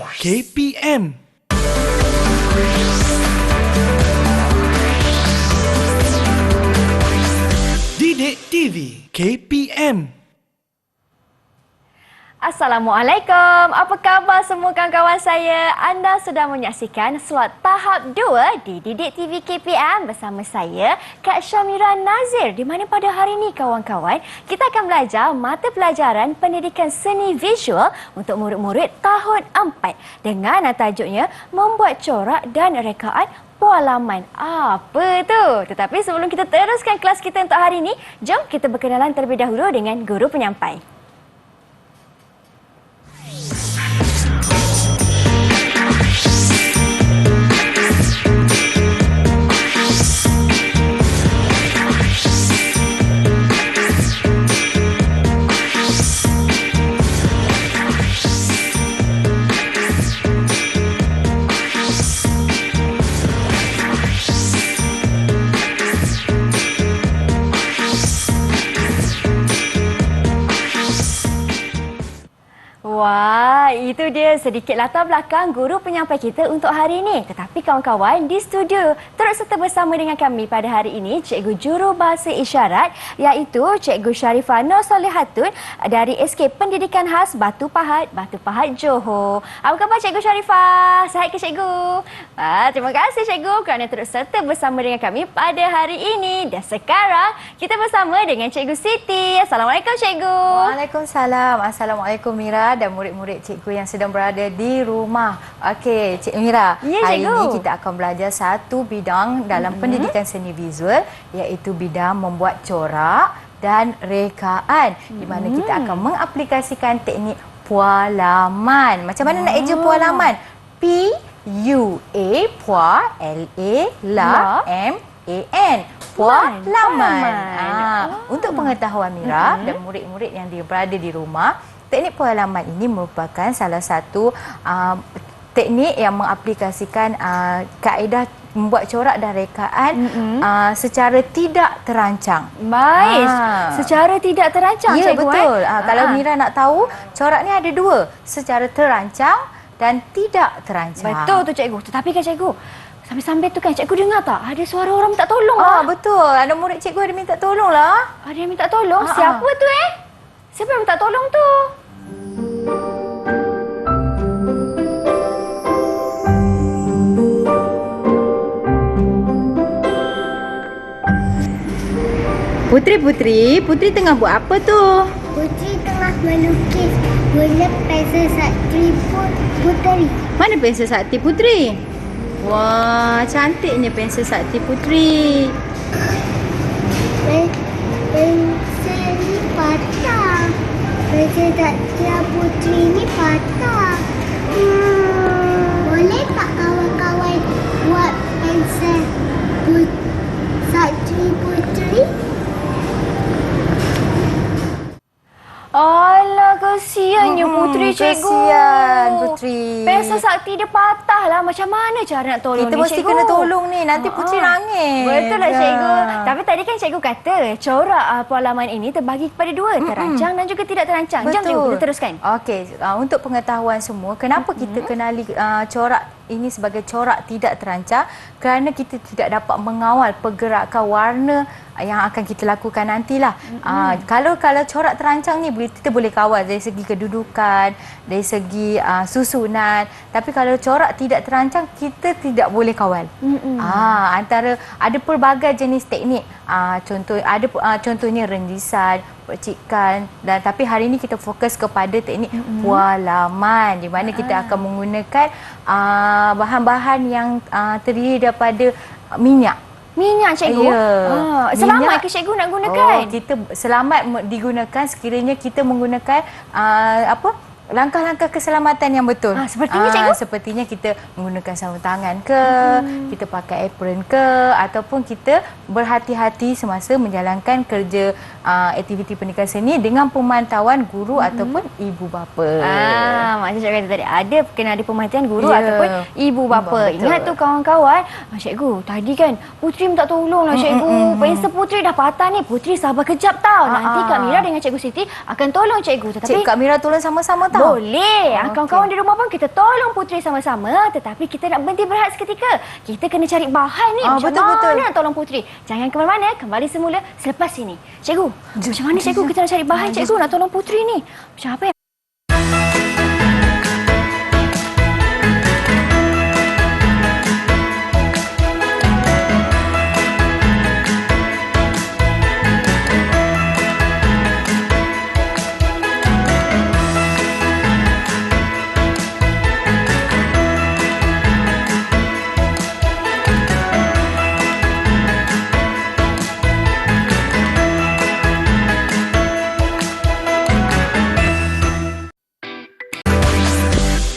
KPM. Didik TV KPM. Assalamualaikum. Apa khabar semua kawan-kawan saya? Anda sedang menyaksikan slot tahap 2 di Didik TV KPM bersama saya, Kak Syamira Nazir. Di mana pada hari ini kawan-kawan, kita akan belajar mata pelajaran pendidikan seni visual untuk murid-murid tahun 4 dengan tajuknya membuat corak dan rekaan pengalaman. Apa tu? Tetapi sebelum kita teruskan kelas kita untuk hari ini, jom kita berkenalan terlebih dahulu dengan guru penyampai. Wah, itu dia sedikit latar belakang guru penyampai kita untuk hari ini. Tetapi kawan-kawan, di studio turut serta bersama dengan kami pada hari ini Cikgu Jurubahasa Isyarat iaitu Cikgu Sharifah Nur Solihatun dari SK Pendidikan Khas Batu Pahat Johor. Apa khabar Cikgu Sharifah? Sihat ke Cikgu? Terima kasih Cikgu kerana turut serta bersama dengan kami pada hari ini. Dan sekarang kita bersama dengan Cikgu Siti. Assalamualaikum Cikgu. Waalaikumsalam. Assalamualaikum Mira dan murid-murid cikgu yang sedang berada di rumah. Okey, Cik Mira. Ya, hari cikgu. ini kita akan belajar satu bidang dalam pendidikan seni visual iaitu bidang membuat corak dan rekaan di mana kita akan mengaplikasikan teknik pualaman. Macam mana nak eja pualaman? P-U-A P-U-A-L-A-M-A-N. Pualaman. Untuk pengetahuan Mira dan murid-murid yang berada di rumah, teknik pualaman ini merupakan salah satu teknik yang mengaplikasikan kaedah membuat corak dan rekaan secara tidak terancang. Baik, secara tidak terancang Ya, Cikgu. betul. Kalau Mira nak tahu, corak ni ada dua, secara terancang dan tidak terancang. Betul tu Cikgu. Tetapi kan Cikgu, sambil-sambil tu kan Cikgu dengar tak? Ada suara orang minta tolong lah. Betul. Ada murid cikgu ada minta tolong lah. Ada yang minta tolong? Siapa tu Siapa yang minta tolong tu? Putri tengah buat apa tu? Putri tengah melukis guna pensel sakti Putri. Mana pensel sakti Putri? Wah, cantiknya pensel sakti Putri. Pensel ni patah. Pensel sakti Putri ni patah. Boleh tak kawan-kawan buat pensel sakti Putri? Alah, kesiannya Putri Cikgu. Kesian Putri. Pensel sakti dia patah lah. Macam mana cara nak tolong Kita ni mesti Cikgu? kena tolong ni. Nanti Putri nangis. Betul lah Cikgu. Tapi tadi kan Cikgu kata corak pualaman ini terbagi kepada dua. Terancang dan juga tidak terancang. Jom Cikgu, kita teruskan. Okey, untuk pengetahuan semua, kenapa kita kenali corak ini sebagai corak tidak terancang? Kerana kita tidak dapat mengawal pergerakan warna yang akan kita lakukan nantilah. Kalau corak terancang ni kita boleh kawal dari segi kedudukan, dari segi susunan. Tapi kalau corak tidak terancang, kita tidak boleh kawal. Antara ada pelbagai jenis teknik. Contohnya rendisan, percikan, dan tapi hari ini kita fokus kepada teknik pualaman di mana kita akan menggunakan bahan-bahan yang terdiri daripada minyak. Minyak Cikgu? Ya. Selamat ke Cikgu nak gunakan? Kita selamat digunakan sekiranya kita menggunakan langkah-langkah keselamatan yang betul. Sepertinya Cikgu? Sepertinya kita menggunakan sarung tangan ke, kita pakai apron ke, ataupun kita berhati-hati semasa menjalankan kerja aktiviti pendidikan seni dengan pemantauan guru ataupun ibu bapa. Macam cikgu kata tadi, kena ada pemantauan guru ataupun ibu bapa. Betul. Ingat tu kawan-kawan, Cikgu, tadi kan Putri minta tolong lah Cikgu. Pensel Putri dah patah ni. Putri sabar kejap tau. Nanti Kak Mira dengan Cikgu Siti akan tolong Cikgu. Tetapi Kak Mira tolong sama-sama tau. Boleh. Okey. Kawan-kawan di rumah pun kita tolong Putri sama-sama. Tetapi kita nak berhenti berehat seketika. Kita kena cari bahan ni. Macam mana nak tolong Putri? Jangan ke mana-mana. Kembali semula selepas ini. Cikgu, macam mana cikgu kita nak cari bahan cikgu nak tolong Putri ni? Macam apa ya?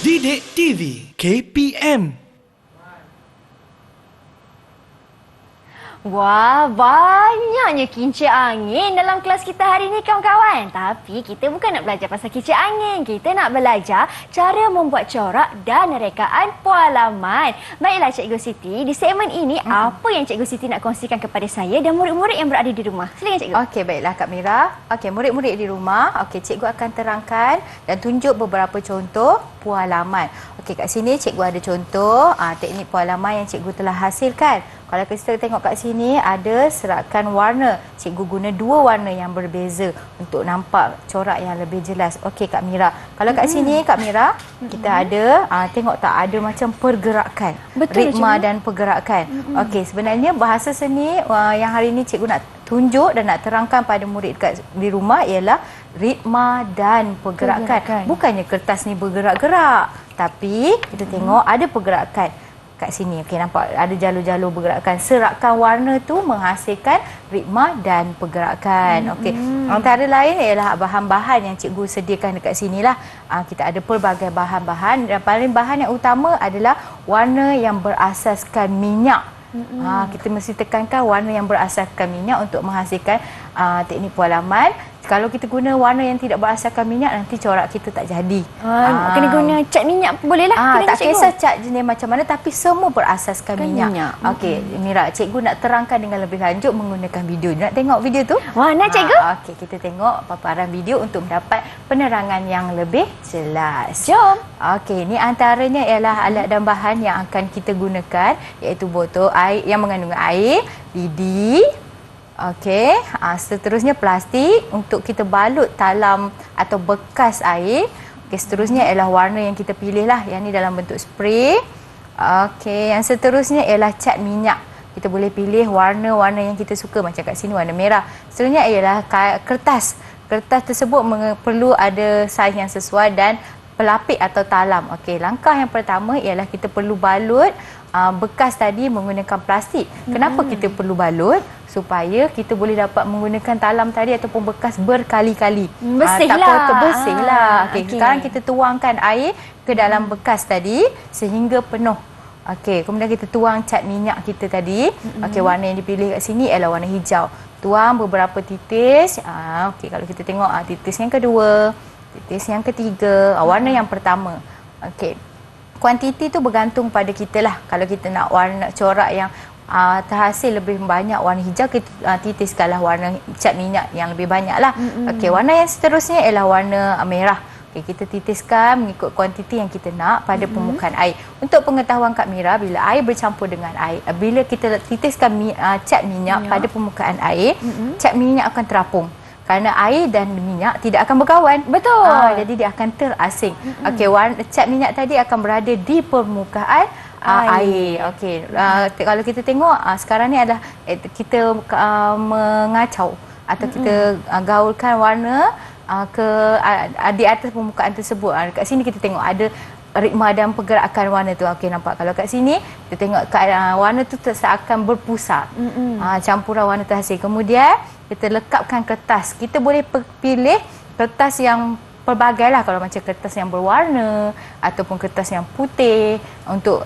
Didik TV KPM. Wah, banyaknya kincir angin dalam kelas kita hari ini kawan-kawan. Tapi kita bukan nak belajar pasal kincir angin. Kita nak belajar cara membuat corak dan rekaan pualaman. Baiklah Cikgu Siti, di segmen ini apa yang Cikgu Siti nak kongsikan kepada saya dan murid-murid yang berada di rumah? Silakan Cikgu. Okey, baiklah Kak Mira. Okey, murid-murid di rumah, cikgu akan terangkan dan tunjuk beberapa contoh pualaman. Okey, kat sini cikgu ada contoh teknik pualaman yang cikgu telah hasilkan. Kalau kita tengok kat sini ada serakan warna. Cikgu guna dua warna yang berbeza untuk nampak corak yang lebih jelas. Okey Kak Mira. Kalau kat sini Kak Mira, kita ada tengok tak ada macam pergerakan. Betul, ritma cikgu. dan pergerakan. Okey, sebenarnya bahasa seni yang hari ini cikgu nak tunjuk dan nak terangkan pada murid di rumah ialah ritma dan pergerakan. Bukannya kertas ni bergerak-gerak, tapi kita tengok ada pergerakan. Kat sini, okey, nampak ada jalur-jalur pergerakan. Serakan warna tu menghasilkan ritma dan pergerakan. Okey, antara lain ialah bahan-bahan yang cikgu sediakan dekat sinilah. Kita ada pelbagai bahan-bahan dan paling bahan yang utama adalah warna yang berasaskan minyak. Kita mesti tekankan warna yang berasaskan minyak untuk menghasilkan teknik pualaman. Kalau kita guna warna yang tidak berasaskan minyak, nanti corak kita tak jadi. Kena guna cat minyak pun boleh lah. Tak kisah cat jenis macam mana, tapi semua berasaskan minyak. Okey, Mira, cikgu nak terangkan dengan lebih lanjut menggunakan video. Nak tengok video tu? Wah, nak cikgu? Okey, kita tengok paparan video untuk mendapat penerangan yang lebih jelas. Jom. Okey, ni antaranya ialah alat dan bahan yang akan kita gunakan, iaitu botol air yang mengandung air, lidi. Okey, seterusnya plastik untuk kita balut talam atau bekas air. Okey, seterusnya ialah warna yang kita pilih lah. Yang ni dalam bentuk spray. Okey, yang seterusnya ialah cat minyak. Kita boleh pilih warna-warna yang kita suka. Macam kat sini warna merah. Seterusnya ialah kertas. Kertas tersebut perlu ada saiz yang sesuai dan pelapik atau talam. Okey, langkah yang pertama ialah kita perlu balut bekas tadi menggunakan plastik. Kenapa kita perlu balut? Supaya kita boleh dapat menggunakan talam tadi ataupun bekas berkali-kali. Bersihlah. Tak kotor, bersihlah. Okey, okey. sekarang kita tuangkan air ke dalam bekas tadi sehingga penuh. Okey, kemudian kita tuang cat minyak kita tadi. Okey, warna yang dipilih kat sini ialah warna hijau. Tuang beberapa titis. Okey, kalau kita tengok titis yang kedua, titis yang ketiga, warna yang pertama. Okey. Kuantiti tu bergantung pada kita lah. Kalau kita nak warna corak yang terhasil lebih banyak warna hijau, kita titiskanlah warna cat minyak yang lebih banyak lah. Okey, warna yang seterusnya ialah warna merah. Okey, kita titiskan mengikut kuantiti yang kita nak pada permukaan air. Untuk pengetahuan Kak Mira, bila air bercampur dengan air, bila kita titiskan cat minyak pada permukaan air, cat minyak akan terapung. Kerana air dan minyak tidak akan berkawan. Betul. Jadi dia akan terasing. Okey, cat minyak tadi akan berada di permukaan air. Okey, kalau kita tengok sekarang ni adalah kita mengacau atau kita gaulkan warna di atas permukaan tersebut. Kat sini kita tengok ada ritma dan pergerakan warna tu. Okey, nampak kalau kat sini kita tengok warna tu seakan berpusat. Campuran warna terhasil. Kemudian kita lekapkan kertas. Kita boleh pilih kertas yang pelbagai lah, kalau macam kertas yang berwarna ataupun kertas yang putih untuk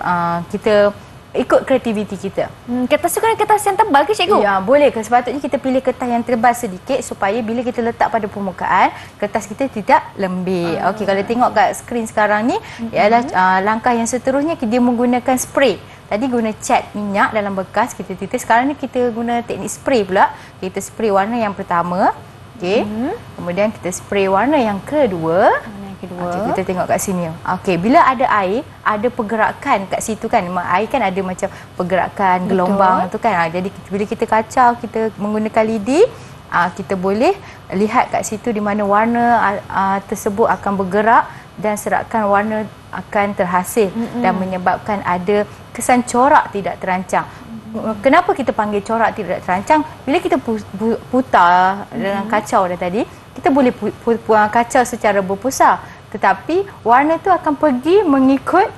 kita ikut kreativiti kita. Kertas tu kan kertas yang tebal ke cikgu? Ya, boleh. Sepatutnya kita pilih kertas yang tebal sedikit supaya bila kita letak pada permukaan, kertas kita tidak lembik. Okey, kalau tengok kat skrin sekarang ni ialah langkah yang seterusnya dia menggunakan spray. Tadi guna cat minyak dalam bekas kita titis. Sekarang ni kita guna teknik spray pula. Kita spray warna yang pertama. Okey. Kemudian kita spray warna yang kedua. kedua. Okey, kita tengok kat sini. Okey, bila ada air, ada pergerakan kat situ kan. Air kan ada macam pergerakan gelombang tu kan. Jadi bila kita kacau, kita menggunakan lidi, kita boleh lihat kat situ di mana warna tersebut akan bergerak dan serakan warna akan terhasil dan menyebabkan ada kesan corak tidak terancang. Kenapa kita panggil corak tidak terancang? Bila kita putar dengan kacau dah tadi, kita boleh kacau secara berpusar. Tetapi warna tu akan pergi mengikut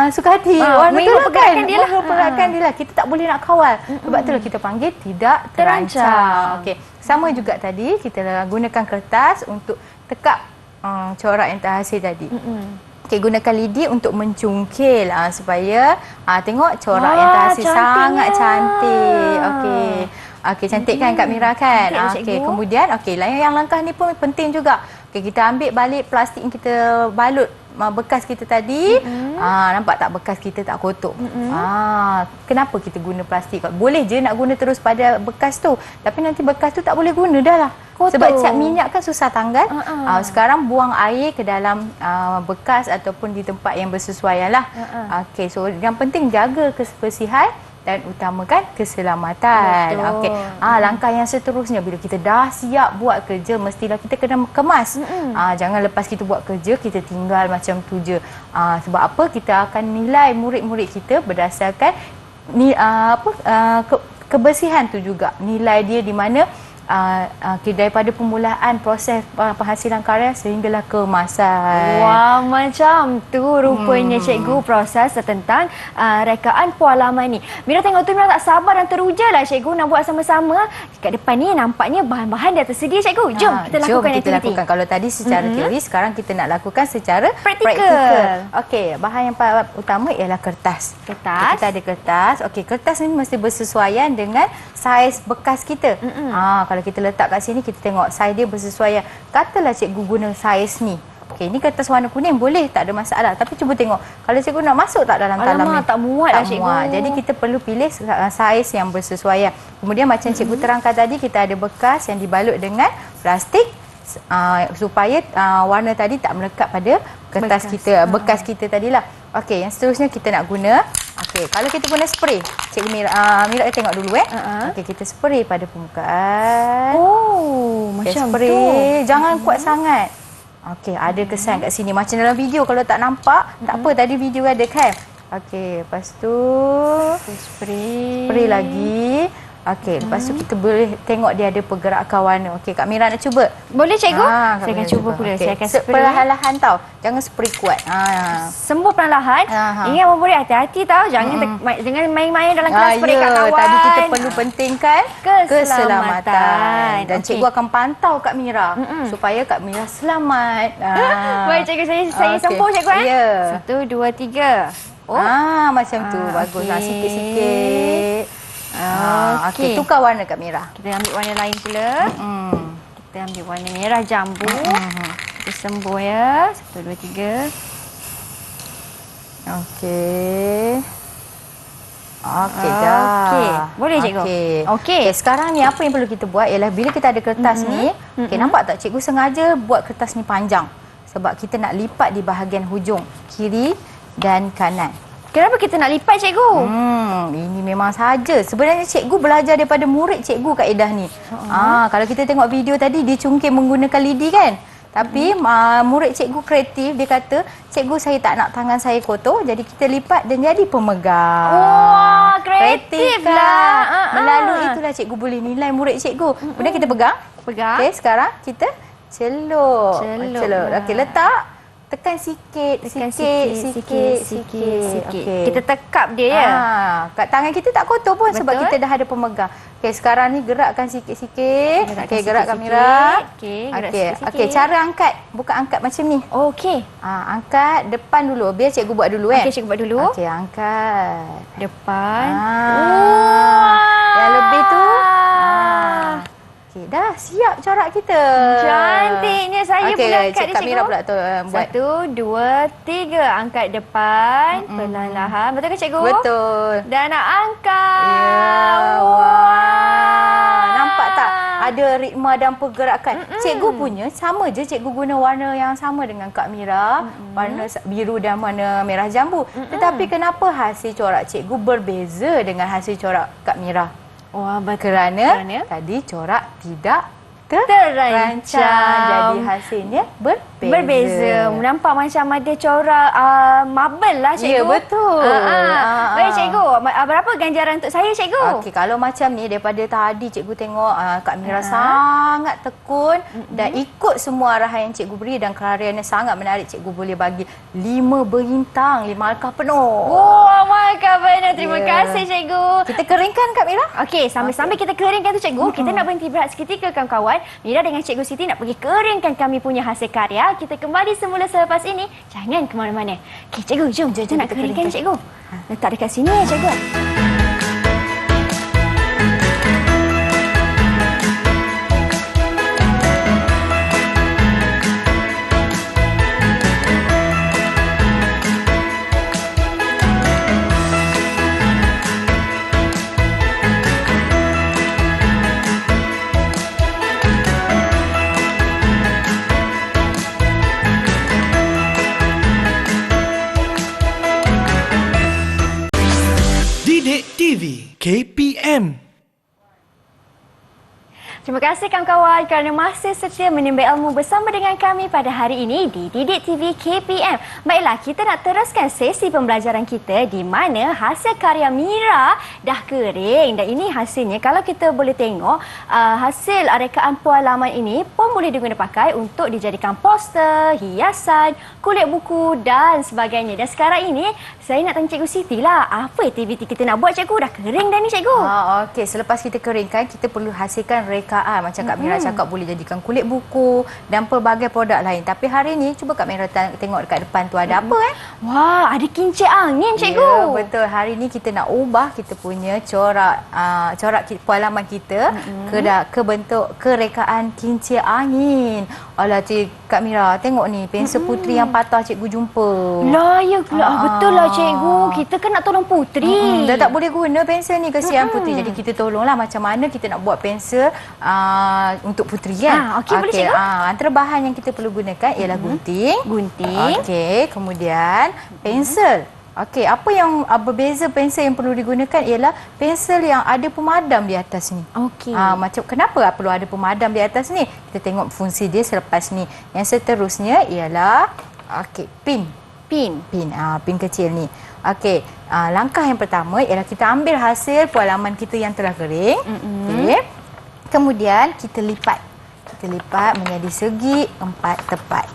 suka hati. Warna tu lah kan. Pergerakan dia lah. Kita tak boleh nak kawal. Sebab itulah kita panggil tidak terancang. Okey. Sama juga tadi, kita gunakan kertas untuk tekap corak yang terhasil tadi. Okey, gunakan lidi untuk mencungkil supaya tengok corak yang terhasil sangat cantik. Okey. Okey, cantik kan Kak Mira kan? Okey, kemudian yang langkah ni pun penting juga. Okey, kita ambil balik plastik yang kita balut bekas kita tadi. Nampak tak bekas kita tak kotor? Kenapa kita guna plastik? Boleh je nak guna terus pada bekas tu, tapi nanti bekas tu tak boleh guna dah lah. Kotor. Sebab cat minyak kan susah tanggal. Sekarang buang air ke dalam bekas ataupun di tempat yang bersesuaian lah. Okey, so yang penting jaga kebersihan dan utamakan keselamatan. Okey. Langkah yang seterusnya, bila kita dah siap buat kerja, mestilah kita kena kemas. Jangan lepas kita buat kerja kita tinggal macam tu je. Sebab apa? Kita akan nilai murid-murid kita berdasarkan kebersihan tu juga. Nilai dia di mana daripada permulaan proses penghasilan karya sehinggalah kemasan. Wah, macam tu rupanya cikgu proses tentang rekaan pualaman ni. Mira tengok tu Mira tak sabar dan teruja lah cikgu nak buat sama-sama. Kat depan ni nampaknya bahan-bahan dah tersedia cikgu. Jom kita lakukan aktiviti. Kalau tadi secara teori, sekarang kita nak lakukan secara praktikal. Okey, bahan yang utama ialah kertas. Kita ada kertas. Okey, kertas ni mesti bersesuaian dengan saiz bekas kita. Kalau kita letak kat sini, kita tengok saiz dia bersesuaian. Katalah cikgu guna saiz ni. Okey, ni kertas warna kuning boleh, tak ada masalah. Tapi cuba tengok, kalau cikgu nak masuk tak dalam talam ni? Tak muat lah cikgu. Jadi kita perlu pilih saiz yang bersesuaian. Kemudian macam cikgu terangkan tadi, kita ada bekas yang dibalut dengan plastik supaya warna tadi tak melekat pada kertas kita, bekas kita tadilah. Okey, yang seterusnya kita nak guna. Okey, kalau kita guna spray, cikgu Mira tengok dulu Okey, kita spray pada permukaan. Macam spray. tu. Jangan kuat sangat. Okey, ada kesan kat sini macam dalam video. Kalau tak nampak, tak apa, tadi video ada kan. Okey, lepas tu spray lagi. Okey, lepas tu kita boleh tengok dia ada pergerakan warna. Okey, Kak Mira nak cuba? Boleh cikgu? Saya akan cuba pula. Okay. Saya akan spray perlahan-lahan tau. Jangan spray kuat. Sembuh perlahan. Ingat murid hati-hati tau. Jangan main-main dalam kelas spray kat kawan. Tadi kita perlu pentingkan keselamatan. Dan cikgu akan pantau Kak Mira supaya Kak Mira selamat. Baik cikgu, saya sembuh cikgu. Ya. 1, 2, 3. Macam tu. Bagus. Sikit-sikit. Okey, tukar warna Kak Mira. Kita ambil warna lain pula. Kita ambil warna merah jambu. Kita sembuh ya. 1, 2, 3. Okey. Okey dah. Boleh cikgu? Okey. Sekarang ni apa yang perlu kita buat ialah bila kita ada kertas ni, nampak tak cikgu sengaja buat kertas ni panjang sebab kita nak lipat di bahagian hujung kiri dan kanan. Kenapa kita nak lipat cikgu? Ini memang saja. Sebenarnya cikgu belajar daripada murid cikgu kaedah ni. Kalau kita tengok video tadi dia cungkil menggunakan lidi kan? Tapi murid cikgu kreatif, dia kata, cikgu saya tak nak tangan saya kotor, jadi kita lipat dan jadi pemegang. Wah, kreatif lah. Melalui itulah cikgu boleh nilai murid cikgu. Kemudian kita pegang. Okey, sekarang kita celuk. Okey, letak. Tekan sikit. Okey. Kita tekap dia ya. Kat tangan kita tak kotor pun sebab kita dah ada pemegang. Okey, sekarang ni gerakkan sikit-sikit. Okey, gerak kamera. Okey, cara angkat. Bukan angkat macam ni. Okey. Angkat depan dulu. Biar cikgu buat dulu Okey, cikgu buat dulu. Okey, angkat. Depan. Yang lebih tu. Okey, dah siap corak kita. Cantiknya. Saya pula angkat dia, Kak Mira pula tu buat. 1, 2, 3. Angkat depan. Perlahan-lahan. Betul ke cikgu? Betul. Dan nak angkat. Ya, wah. Nampak tak? ada ritma dan pergerakan. Cikgu punya sama je, cikgu guna warna yang sama dengan Kak Mira, warna biru dan warna merah jambu. Tetapi kenapa hasil corak cikgu berbeza dengan hasil corak Kak Mira? Wah, Kerana tadi corak tidak terancam. Jadi hasilnya berbeza. Nampak macam ada corak marble lah, cikgu. Ya, betul. Baik, cikgu. Berapa ganjaran untuk saya, cikgu? Okey, kalau macam ni daripada tadi cikgu tengok Kak Mira sangat tekun dan ikut semua arahan yang cikgu beri dan karyanya sangat menarik. Cikgu boleh bagi 5 bintang, 5 markah penuh. Wah, markah penuh. Terima kasih, cikgu. Kita keringkan Kak Mira. Okey, sambil-sambil kita keringkan tu, cikgu, kita nak berhenti berehat seketika, kawan-kawan. Mira dengan Cikgu Siti nak pergi keringkan kami punya hasil karya. Kita kembali semula selepas ini. Jangan ke mana-mana. Okey, cikgu, jom. Kita nak keringkan, cikgu. Letak dekat sini ya, cikgu. Didik TV KPM. Terima kasih kawan-kawan kerana masih setia menimba ilmu bersama dengan kami pada hari ini di Didik TV KPM. Baiklah, kita nak teruskan sesi pembelajaran kita di mana hasil karya Mira dah kering. Dan ini hasilnya, kalau kita boleh tengok, hasil rekaan pualaman ini pun boleh diguna pakai untuk dijadikan poster, hiasan, kulit buku dan sebagainya. Dan sekarang ini, saya nak tanya Cikgu Siti lah, apa aktiviti kita nak buat, cikgu? Dah kering dah ni, cikgu. Okey, selepas kita keringkan, kita perlu hasilkan rekaan. Macam Kak Mira cakap, boleh jadikan kulit buku dan pelbagai produk lain. Tapi hari ni, cuba Kak Mira tengok dekat depan tu ada apa Wah, ada kincir angin, cikgu. Ya, betul. Hari ni kita nak ubah kita punya corak pualaman kita ke bentuk kerekaan kincir angin. Alah, Kak Mira, tengok ni pensel putri yang patah cikgu jumpa. Lah, ya betul lah, cikgu. Kita kan nak tolong putri. Dah tak boleh guna pensel ni, kesian putri. Jadi kita tolonglah macam mana kita nak buat pensel untuk putri kan. Okey, boleh, cikgu. Antara bahan yang kita perlu gunakan ialah gunting. Okey, kemudian pensel. Okey, apa yang berbeza pensel yang perlu digunakan ialah pensel yang ada pemadam di atas ni. Okey. Macam kenapa perlu ada pemadam di atas ni? Kita tengok fungsi dia selepas ni. Yang seterusnya ialah pin. Pin kecil ni. Okey, langkah yang pertama ialah kita ambil hasil pualaman kita yang telah kering. Okey. Kemudian kita lipat. Kita lipat menjadi segi 4 tepat.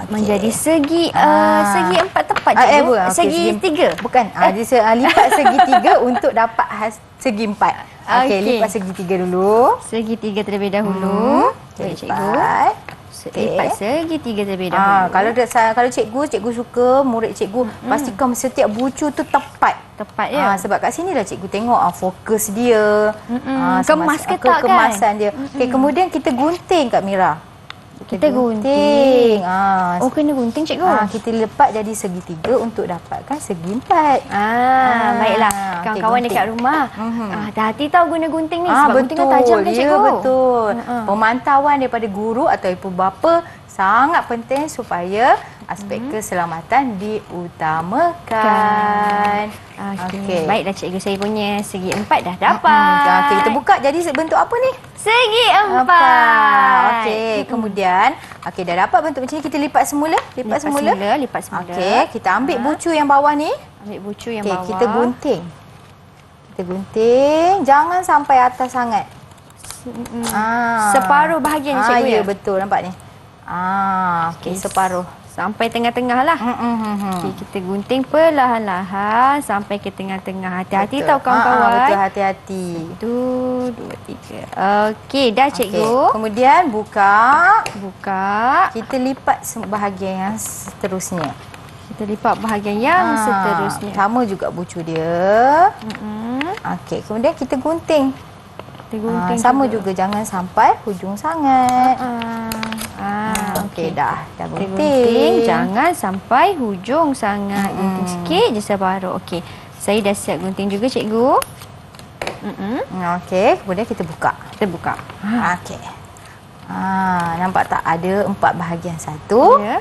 Menjadi segi 4 tepat, cikgu. Segi 3. Bukan. Lipat segi 3 untuk dapat segi 4. Okey, lipat segi 3 dulu. Segi 3 terlebih dahulu. Baik, cikgu. Lipat segi 3 terlebih dahulu. Kalau cikgu suka murid cikgu pastikan setiap bucu tu tepat. Tepat ya. Sebab kat sini lah cikgu tengok fokus dia. Kemas ke tak kan? Kemasan dia. Okey, kemudian kita gunting Kak Mira. Kita gunting. Kena gunting, cikgu. Kita lepat jadi segi 3 untuk dapatkan segi 4. Baiklah. Kawan-kawan dekat rumah, hati-hati tahu guna gunting ni. Sebab gunting kan tajam kan, cikgu? Ya, betul. Pemantauan daripada guru atau ibu bapa sangat penting supaya aspek keselamatan diutamakan. Okey. Baiklah, cikgu. Saya punya segi 4 dah dapat. Okey, kita buka jadi bentuk apa ni? Segi 4. Okey, kemudian dah dapat bentuk macam ni, kita lipat semula. Lipat semula. Okey, kita ambil bucu yang bawah ni. Bawah. Kita gunting. Jangan sampai atas sangat. Separuh bahagian, cikgu. Ya, betul. Nampak ni. Okey, separuh. Sampai tengah-tengah lah. Okay, kita gunting perlahan-lahan sampai ke tengah-tengah. Hati-hati tahu kawan-kawan. Betul, hati-hati. 1, 2, 3. Okey, dah cikgu. Kemudian buka. Kita lipat bahagian yang seterusnya. Sama juga bucu dia. Okey, kemudian kita gunting. Sama juga, jangan sampai hujung sangat. Okey, dah gunting. Jangan sampai hujung sangat. Gunting sikit je separuh. Okey. Saya dah siap gunting juga, cikgu. Okey, kemudian kita buka. Kita buka. Okey. Nampak tak ada 4 bahagian. 1, Ya.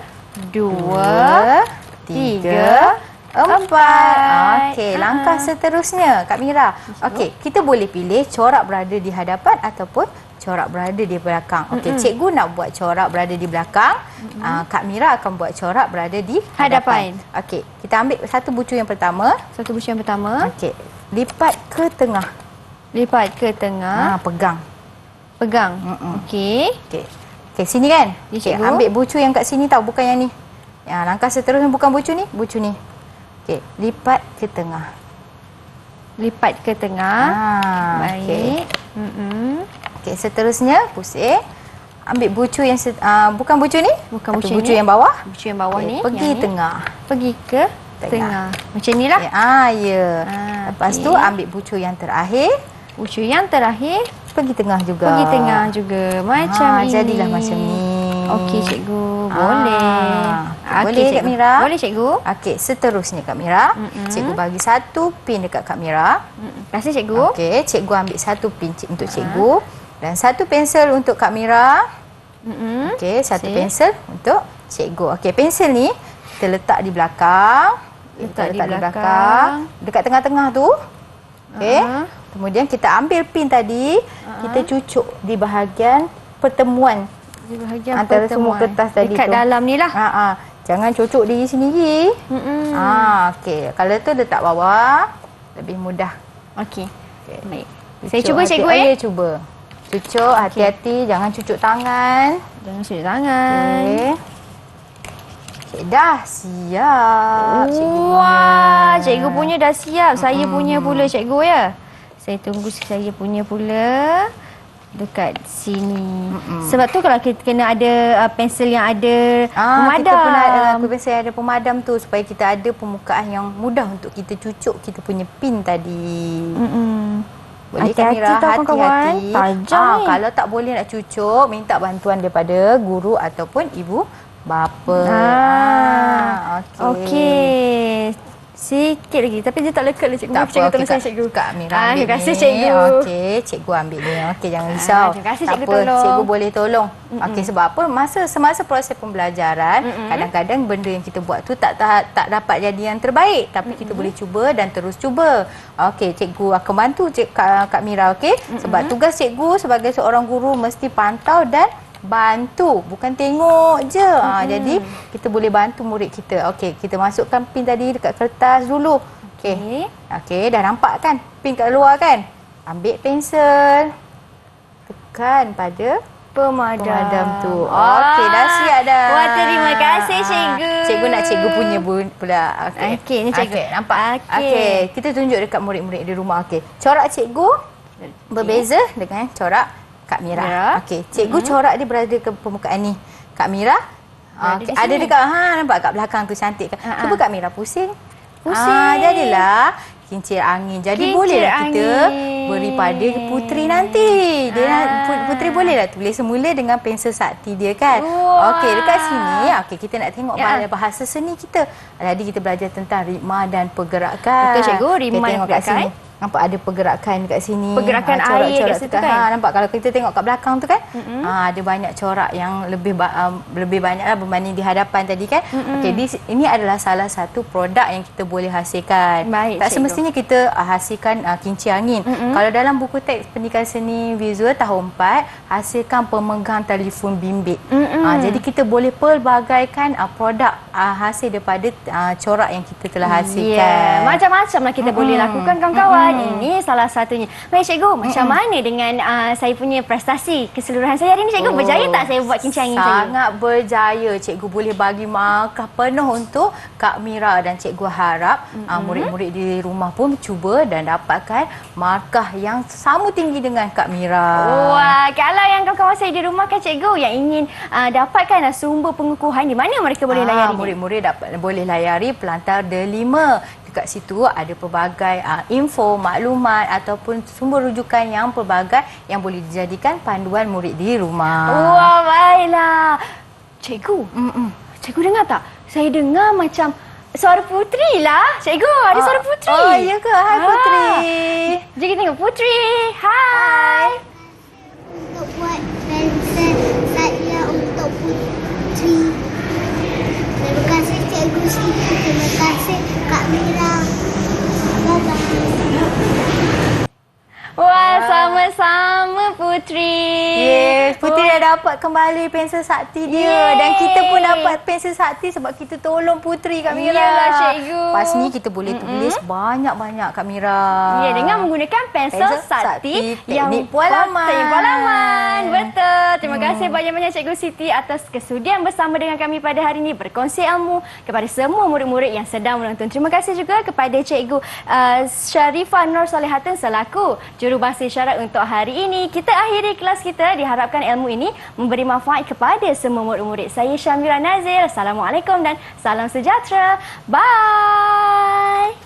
2, 3, 4. Okey, langkah seterusnya Kak Mira. Okey, kita boleh pilih corak berada di hadapan ataupun corak berada di belakang. Okey, cikgu nak buat corak berada di belakang. Kak Mira akan buat corak berada di hadapan. Okey, kita ambil satu bucu yang pertama. Satu bucu yang pertama. Okey, lipat ke tengah. Lipat ke tengah. Pegang. Pegang. Okey. Okey. Okey, sini kan? Ni, Okey, cikgu. ambil bucu yang kat sini tahu, bukan yang ni. Ya, langkah seterusnya bukan bucu ni, bucu ni. Okey, lipat ke tengah. Lipat ke tengah. Okey. Baik. Okey, seterusnya pusing. Ambil bucu yang bukan bucu ni, Bukan atau bucu bucu ni. yang bawah. Bucu yang bawah Okey, ni. pergi yang ni. tengah. Pergi ke tengah. Macam ni lah. Ya. Lepas okey. tu ambil bucu yang terakhir, Bucu yang terakhir. pergi tengah juga. Pergi tengah juga. Macam ini. Jadilah macam ni. Okey, cikgu. Boleh. Boleh, Kak Mira? Boleh, cikgu. Okey, seterusnya Kak Mira. Cikgu bagi satu pin dekat Kak Mira. Terima kasih, cikgu. Okey, cikgu ambil satu pin untuk cikgu dan satu pensel untuk Kak Mira. Okey, satu pensel untuk cikgu. Okey, pensel ni kita letak di belakang. Letak di di belakang. Dekat tengah-tengah tu. Okey. Kemudian kita ambil pin tadi, kita cucuk di bahagian pertemuan Di bahagian antara pertemuan. semua kertas tadi Dekat tu. dalam ni lah. Jangan cucuk diri sendiri. Okey. Kalau tu letak bawah, lebih mudah. Okey. Okey. Baik. Cucuk Saya cuba, cikgu, Ya, cuba. Cucuk, hati-hati. Jangan cucuk tangan. Jangan cucuk tangan. Okey. Okey, dah siap. Wah, cikgu punya dah siap. Saya punya pula, cikgu, ya. Saya tunggu saya punya pula dekat sini. Sebab tu kalau kita kena ada pensel yang ada pemadam. Kita pun pensel ada pemadam tu supaya kita ada permukaan yang mudah untuk kita cucuk kita punya pin tadi. Boleh, Kak Mira? Hati-hati tau, kawan-kawan. Tajam ni. Kalau tak boleh nak cucuk, minta bantuan daripada guru ataupun ibu bapa. Okey. Sikit lagi. Tapi dia tak lekat lah, cikgu. Tak Cikgu apa, tolong saya, cikgu. Kak Mira ambil Terima kasih, ni. cikgu. Okey, cikgu ambil ni. Okey, jangan risau. Terima kasih, tak cikgu apa, tolong. cikgu boleh tolong. Okey, sebab apa? Semasa proses pembelajaran, kadang-kadang benda yang kita buat tu tak dapat jadi yang terbaik. Tapi kita boleh cuba dan terus cuba. Okey, cikgu akan bantu Kak Mira, okey? Sebab tugas cikgu sebagai seorang guru mesti pantau dan bantu, bukan tengok je. Jadi kita boleh bantu murid kita. Okey, kita masukkan pin tadi dekat kertas dulu. Okey. Okey, dah nampak kan pin kat luar kan? Ambil pensel. Tekan pada pemadam tu. Okey, dah siap dah. Wah, terima kasih, cikgu. Cikgu nak cikgu punya pula. Okey, ni cikgu. Okey, nampak? Okey. Okey, kita tunjuk dekat murid-murid di rumah. Okey. Corak cikgu berbeza dengan corak Kak Mira. Okey, cikgu corak dia berada ke permukaan ni. Kak Mira ada dekat nampak kat belakang tu cantik kan. Cuba Kak Mira pusing. Jadilah kincir angin. Jadi bolehlah kita beri pada putri nanti. Putri bolehlah tulis semula dengan pensel sakti dia kan. Okey, dekat sini okey kita nak tengok bahasa seni kita. Jadi kita belajar tentang ritma dan pergerakan. Betul, cikgu, ritma dan pergerakan. Nampak ada pergerakan dekat sini. Pergerakan air kat situ kan. Nampak kalau kita tengok kat belakang tu kan. Ada banyak corak yang lebih banyaklah berbanding di hadapan tadi kan. Okey, ini adalah salah satu produk yang kita boleh hasilkan. Baik, tak semestinya kita hasilkan kincir angin. Kalau dalam buku teks pendidikan seni visual tahun 4, hasilkan pemegang telefon bimbit. Jadi kita boleh pelbagaikan produk hasil daripada corak yang kita telah hasilkan. Macam-macam lah kita boleh lakukan, kawan-kawan. Ini salah satunya. Baik, cikgu, macam mana dengan saya punya prestasi keseluruhan saya hari ini, cikgu? Berjaya tak saya buat kincir angin saya? Sangat berjaya. Cikgu boleh bagi markah penuh untuk Kak Mira dan cikgu harap murid-murid di rumah pun cuba dan dapatkan markah yang sama tinggi dengan Kak Mira. Wah, kalau yang kawan-kawan saya di rumah kan, cikgu, yang ingin dapatkan sumber pengukuhan, di mana mereka boleh layari? Murid-murid boleh layari Pelantar Delima. Dekat situ ada pelbagai info, maklumat ataupun sumber rujukan yang pelbagai yang boleh dijadikan panduan murid di rumah. Wah, baiklah. Cikgu, cikgu dengar tak? Saya dengar macam Suara Putri lah. Cikgu, ada suara Putri. Oh, ya ke? Hai Putri. Jom kita tengok Putri. Hai. Untuk buat pensel saya untuk Putri. Terima kasih Cikgu Siti. Terima kasih Kak Mira. Bye-bye. Wah, sama-sama Putri. Yes, Putri dah dapat kembali pensel sakti dia. Yeay. Dan kita pun dapat pensel sakti sebab kita tolong Putri Kak Mira. Iyalah, cikgu. Pas ni kita boleh tulis banyak-banyak Kak Mira. Ya, dengan menggunakan pensel Pensel sakti sakti, teknik pualaman. Teknik pualaman. Betul. Terima kasih banyak-banyak Cikgu Siti atas kesudian bersama dengan kami pada hari ini berkongsi ilmu kepada semua murid-murid yang sedang menonton. Terima kasih juga kepada Cikgu Sharifah Nur Solihatun selaku jurubahasa isyarat untuk hari ini. Kita akhiri kelas kita. Diharapkan ilmu ini memberi manfaat kepada semua murid-murid. Saya Syamira Nazir. Assalamualaikum dan salam sejahtera. Bye.